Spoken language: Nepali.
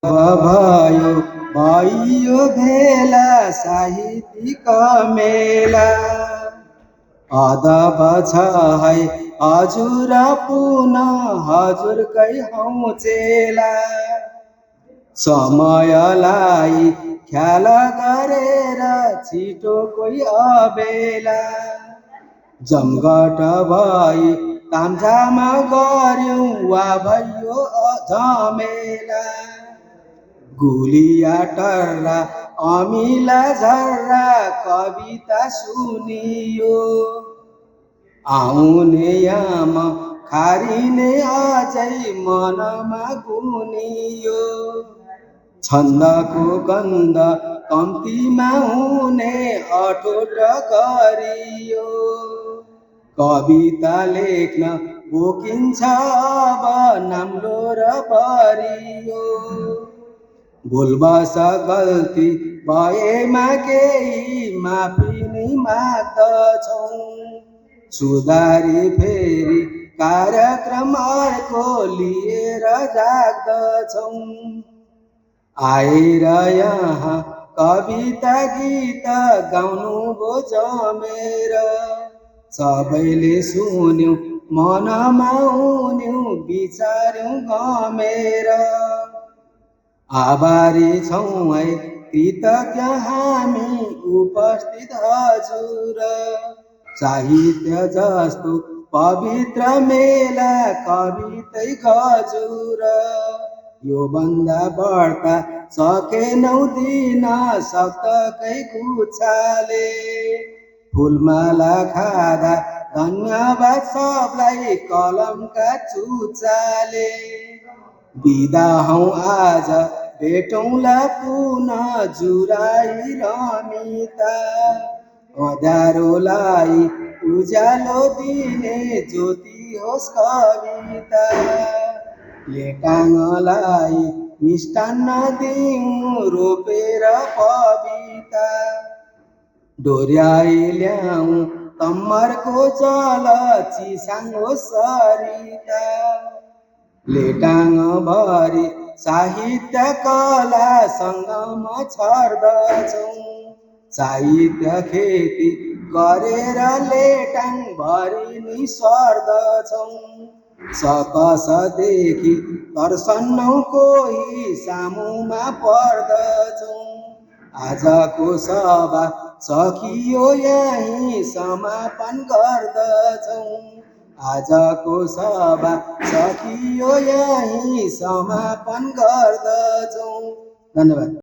भयो भयो भेला साहित्यिक मेला अदब छ है हजुर पुनः हजुरकै हौ चेला समयलाई ख्याल गरेर छिटो कोही अबेला जमघट भई तामझाम गर्यौं वा भयो झमेला गुलिया टर्रा अमिला झर्रा कविता सुनियो आउने याम खारिने अझै मनमा गुनियो छन्दको गन्ध कम्तीमा हुने अठोट गरियो कविता लेख्न बोकिन्छ अब नाम्लो र परियो भुलवश गल्ती भएमा केही माफी नै माग्दछौँ सुधारी फेरि कार्यक्रम अर्को लिएर जाग्दछौँ आएर यहाँ कविता गीत गाउनु भो जमेर सबैले सुन्यौं मनमा उन्यौं विचार्यौं गमेर आभारी छौँ है कृतज्ञ हामी उपस्थित हजुर साहित्य जस्तो पवित्र मेला कवितै गजुर यो भन्दा बढ्ता सकेनौ दिन सक्तकै गुच्छाले फुलमाला खादा धन्यवाद सबलाई कलमका चुच्चाले बिदा हौ आज भेटौँला पुनः जुराई रमिता अँध्यारोलाई उज्यालो दिने ज्योति होस् कविता लेटाङलाई मिष्टान्न दिउँ रोपेर पविता डोर्याई ल्याउँ तम्मरको जल चिसाङ्गो सरिता लेटाङ भरि साहित्य कला सङ्गम छर्दछौँ साहित्य खेती गरेर लेटाङ भरि नि सर्दछौँ सकसदेखि तर्सन्नौ कोही सामुमा पर्दछौँ आजको सभा सकियो यहीँ समापन गर्दछौँ आजको सभा सकियो यहीँ समापन गर्दछौँ धन्यवाद।